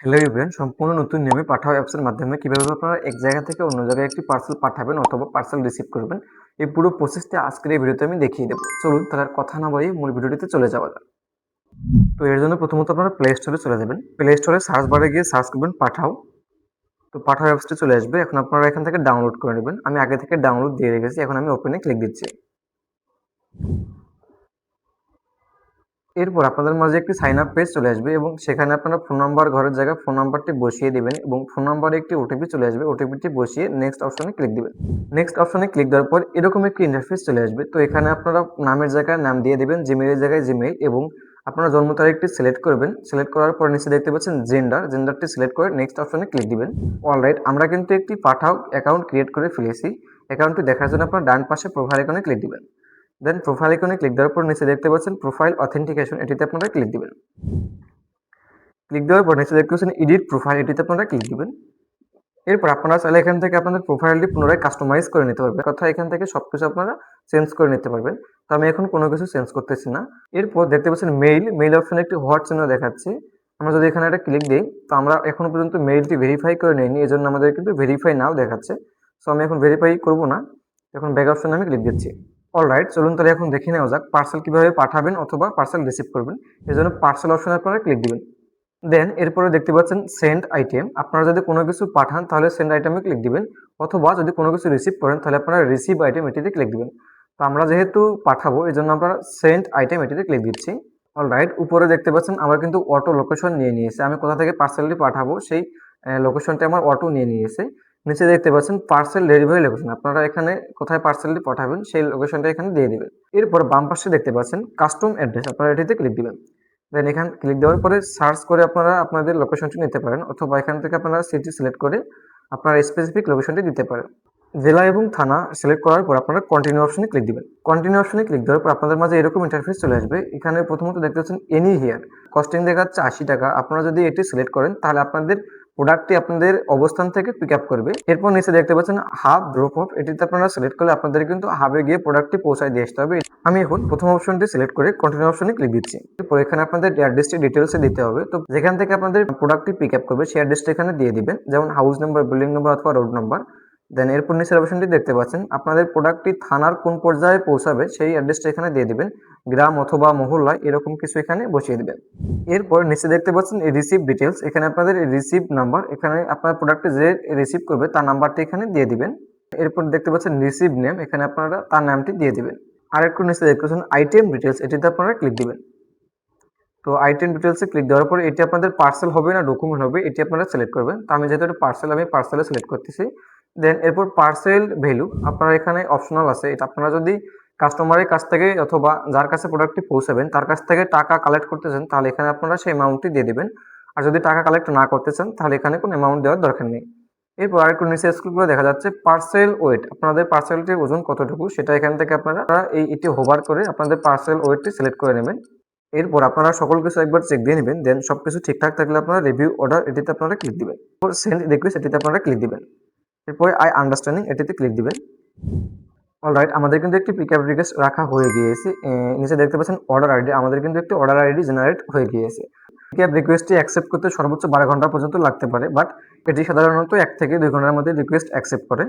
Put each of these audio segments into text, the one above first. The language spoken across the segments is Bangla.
হ্যালো এভরিওয়ান, সম্পূর্ণ নতুন নিয়মে পাঠাও অ্যাপসের মাধ্যমে কিভাবে আপনারা এক জায়গা থেকে অন্য জায়গায় একটি পার্সেল পাঠাবেন অথবা পার্সেল রিসিভ করবেন, এই পুরো প্রসেসটা আজকের এই ভিডিওতে আমি দেখিয়ে দেবো। চলুন তাহলে আর কথা না বাড়িয়ে মূল ভিডিওটিতে চলে যাওয়া যাক। তো এর জন্য প্রথমত আপনারা প্লে স্টোরে চলে যাবেন। প্লে স্টোরে সার্চ বারে গিয়ে সার্চ করবেন পাঠাও। তো পাঠাও অ্যাপসটি চলে আসবে। এখন আপনারা এখান থেকে ডাউনলোড করে নেবেন। আমি আগে থেকে ডাউনলোড দিয়ে রেখেছি, এখন আমি ওপেনে ক্লিক দিচ্ছি। এরপর আপনাদের মাঝে একটি সাইন আপ পেজ চলে আসবে এবং সেখানে আপনারা ফোন নাম্বার, ঘরের জায়গায় ফোন নাম্বারটি বসিয়ে দিবেন এবং ফোন নাম্বারে একটি ওটিপি চলে আসবে। ওটিপিটি বসিয়ে নেক্সট অপশনে ক্লিক দিবেন। নেক্সট অপশনে ক্লিক দেওয়ার পর এরকম একটি ইন্টারফেস চলে আসবে। তো এখানে আপনারা নামের জায়গায় নাম দিয়ে দিবেন, জিমেইলের জায়গায় জিমেইল এবং আপনারা জন্ম তারিখটি সিলেক্ট করবেন। সিলেক্ট করার পর নিচে দেখতে পাচ্ছেন জেন্ডারটি সিলেক্ট করে নেক্সট অপশনে ক্লিক দিবেন। অলরাইট, আমরা কিন্তু একটি পাঠাও অ্যাকাউন্ট ক্রিয়েট করে ফেলেছি। অ্যাকাউন্টটি দেখার জন্য আপনারা ডান পাশে প্রোফাইল আইকনে ক্লিক দিবেন। দেন প্রোফাইল আইকনে ক্লিক দেওয়ার পর নিচে দেখতে পাচ্ছেন প্রোফাইল অথেন্টিকেশন, এটিতে আপনারা ক্লিক দিবেন। ক্লিক দেওয়ার পর নিচে দেখতে পাচ্ছেন এডিট প্রোফাইল, এটিতে আপনারা ক্লিক দিবেন। এরপর আপনারা চাইলে এখান থেকে আপনাদের প্রোফাইলটি পুনরায় কাস্টমাইজ করে নিতে পারবেন, অর্থাৎ এখান থেকে সবকিছু আপনারা চেঞ্জ করে নিতে পারবেন। তো আমি এখন কোনো কিছু চেঞ্জ করতেছি না। এরপর দেখতে পাচ্ছেন মেইল অপশনে একটি হোয়াট চিহ্ন দেখাচ্ছে। আমরা যদি এখানে একটা ক্লিক দিই, তো আমরা এখনো পর্যন্ত মেইলটি ভেরিফাই করে নিইনি, এজন্য আমাদের কিন্তু ভেরিফাই নাও দেখাচ্ছে। সো আমি এখন ভেরিফাই করব না, এখন ব্যাক অপশনে আমি ক্লিক দিচ্ছি। অলরাইট, চলুন তাহলে এখন দেখে নেওয়া যাক পার্সেল কিভাবে পাঠাবেন অথবা পার্সেল রিসিভ করবেন। এজন্য পার্সেল অপশনে আপনারা ক্লিক দিবেন। দেন এরপরে দেখতে পাচ্ছেন সেন্ড আইটেম। আপনারা যদি কোনো কিছু পাঠান তাহলে সেন্ড আইটেমে ক্লিক দিবেন, অথবা যদি কোনো কিছু রিসিভ করেন তাহলে আপনারা রিসিভ আইটেম এটিতে ক্লিক দিবেন। তো আমরা যেহেতু পাঠাবো এই জন্য আমরা সেন্ড আইটেম এটিতে ক্লিক দিচ্ছি। অলরাইট, উপরে দেখতে পাচ্ছেন আমার কিন্তু অটো লোকেশন নিয়ে নিয়েছে। আমি কোথা থেকে পার্সেলটি পাঠাবো সেই লোকেশনটি আমার অটো নিয়ে নিয়েছে। নিচে দেখতে পাচ্ছেন পার্সেল ডেলিভারি লোকেশন, আপনারা এখানে কোথায় পার্সেলটি পাঠাবেন সেই লোকেশনটা এখানে দিয়ে দিবেন। এরপর বাম পাশে দেখতে পাচ্ছেন কাস্টম অ্যাড্রেস, আপনারা এটিতে ক্লিক দিবেন। দেন এখানে ক্লিক দেওয়ার পরে সার্চ করে আপনারা আপনাদের লোকেশনটি নিতে পারেন, অথবা এখান থেকে আপনারা সিটি সিলেক্ট করে আপনার স্পেসিফিক লোকেশনটি দিতে পারেন। জেলা এবং থানা সিলেক্ট করার পর আপনারা কন্টিনিউ অপশনে ক্লিক দিবেন। কন্টিনিউ অপশনে ক্লিক দেওয়ার পর আপনাদের মাঝে এরকম ইন্টারফেস চলে আসবে। এখানে প্রথমত দেখতে পাচ্ছেন এনি হিয়ার, কস্টিং দেখাচ্ছে 80 টাকা। আপনারা যদি এটি সিলেক্ট করেন তাহলে আপনাদের প্রোডাক্টটি আপনাদের অবস্থান থেকে পিক আপ করবে। এরপর নিচে দেখতে পাচ্ছেন হাব ড্রপ অফ, এটিতে আপনারা সিলেক্ট করলে আপনাদের কিন্তু হাবে গিয়ে প্রোডাক্টটি পৌঁছায় দিয়ে আসতে হবে। আমি এখন প্রথম অপশনটি সিলেক্ট করে কন্টিনিউ অপশনে ক্লিক দিচ্ছি। এরপর এখানে আপনাদের অ্যাড্রেসটি ডিটেলসে দিতে হবে। তো যেখান থেকে আপনাদের প্রোডাক্টটি পিক আপ করবে সেই অ্যাড্রেসটা এখানে দিয়ে দিবেন, যেমন হাউস নাম্বার, বিল্ডিং নাম্বার অথবা রোড নাম্বার। দেন এরপর নিচের অপশনটি দেখতে পাচ্ছেন আপনাদের প্রোডাক্টটি থানার কোন পর্যায়ে পৌঁছাবে সেই অ্যাড্রেসটা এখানে দিয়ে দিবেন, গ্রাম অথবা মহল্লা এরকম কিছু এখানে বসিয়ে দিবেন। এরপর নিচে দেখতে পাচ্ছেন রিসিভ ডিটেলস, এখানে আপনাদের রিসিভ নাম্বার, এখানে আপনার প্রোডাক্টে যে রিসিভ করবে তার নাম্বারটি এখানে দিয়ে দিবেন। এরপর দেখতে পাচ্ছেন রিসিভ নেম, এখানে আপনারা তার নামটি দিয়ে দিবেন। আর একটু নিচে দেখতে পাচ্ছেন আইটেম ডিটেলস, এটিতে আপনারা ক্লিক দিবেন। তো আইটেম ডিটেলসে ক্লিক দেওয়ার পরে এটি আপনাদের পার্সেল হবে না ডকুমেন্ট হবে এটি আপনারা সিলেক্ট করবেন। তো আমি যেহেতু এটা পার্সেল, আমি পার্সেলে সিলেক্ট করতেছি। দেন এরপর পার্সেল ভ্যালু আপনারা এখানে অপশনাল আছে, এটা আপনারা যদি কাস্টমারের কাছ থেকে অথবা যার কাছে প্রোডাক্টটি পৌঁছাবেন তার কাছ থেকে টাকা কালেক্ট করতে চান তাহলে এখানে আপনারা সেই অ্যামাউন্টটি দিয়ে দেবেন। আর যদি টাকা কালেক্ট না করতে চান তাহলে এখানে কোনো অ্যামাউন্ট দেওয়ার দরকার নেই। এরপর আরেকটু নিচে স্ক্রল করে দেখা যাচ্ছে পার্সেল ওয়েট, আপনাদের পার্সেলটির ওজন কতটুকু সেটা এখান থেকে আপনারা এটি হোভার করে আপনাদের পার্সেল ওয়েটটি সিলেক্ট করে নেবেন। এরপর আপনারা সকল কিছু একবার চেক দিয়ে নেবেন। দেন সবকিছু ঠিকঠাক থাকলে আপনারা রিভিউ অর্ডার এটিতে আপনারা ক্লিক দিবেন। এরপর সেন্ড রিকোয়েস্ট এটিতে আপনারা ক্লিক দিবেন। এরপর আই আন্ডারস্ট্যান্ডিং এটিতে ক্লিক দিবেন। অলরাইট, আমাদের কিন্তু একটি পিকআপ রিকোয়েস্ট রাখা হয়ে গিয়েছে। নিচে দেখতে পাচ্ছেন অর্ডার আইডি, আমাদের কিন্তু একটি অর্ডার আইডি জেনারেট হয়ে গিয়েছে। পিকআপ রিকোয়েস্টটি অ্যাকসেপ্ট করতে সর্বোচ্চ 12 ঘন্টা পর্যন্ত লাগতে পারে, বাট এটি সাধারণত 1 থেকে 2 ঘন্টার মধ্যে রিকোয়েস্ট অ্যাকসেপ্ট করে।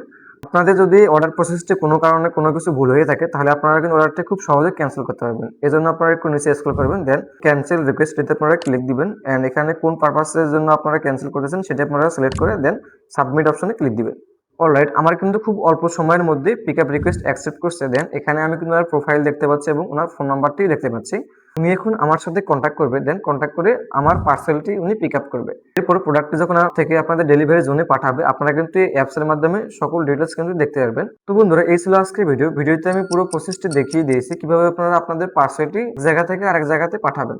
আপনাদের যদি অর্ডার প্রসেসটি কোনো কারণে কোনো কিছু ভুল হয়ে থাকে তাহলে আপনারা কিন্তু অর্ডারটি খুব সহজে ক্যান্সেল করতে পারবেন। এজন্য আপনারা একটু নিচে স্ক্রল করবেন, দেন ক্যান্সেল রিকোয়েস্ট এতে আপনারা ক্লিক দিবেন অ্যান্ড এখানে কোন পারপাসের জন্য আপনারা ক্যান্সেল করতেছেন সেটা আপনারা সিলেক্ট করে দেন সাবমিট অপশনে ক্লিক দিবেন। অলরাইট, আমার কিন্তু খুব অল্প সময়ের মধ্যে পিকআপ রিকোয়েস্ট অ্যাকসেপ্ট করছে। দেন এখানে আমি কিন্তু ওনার প্রোফাইল দেখতে পাচ্ছি এবং ওনার ফোন নাম্বারটি দেখতে পাচ্ছি। উনি এখন আমার সাথে কন্ট্যাক্ট করবে, দেন কন্ট্যাক্ট করে আমার পার্সেলটি উনি পিক আপ করবে। এরপর প্রোডাক্টটি যখন থেকে আপনাদের ডেলিভারি জোনে পাঠাবে আপনারা কিন্তু এই অ্যাপসের মাধ্যমে সকল ডিটেলস কিন্তু দেখতে পারবেন। তো বন্ধুরা, এই ছিল আজকের ভিডিওতে আমি পুরো প্রসেসটি দেখিয়ে দিয়েছি কিভাবে আপনারা আপনাদের পার্সেলটি জায়গা থেকে আরেক জায়গাতে পাঠাবেন।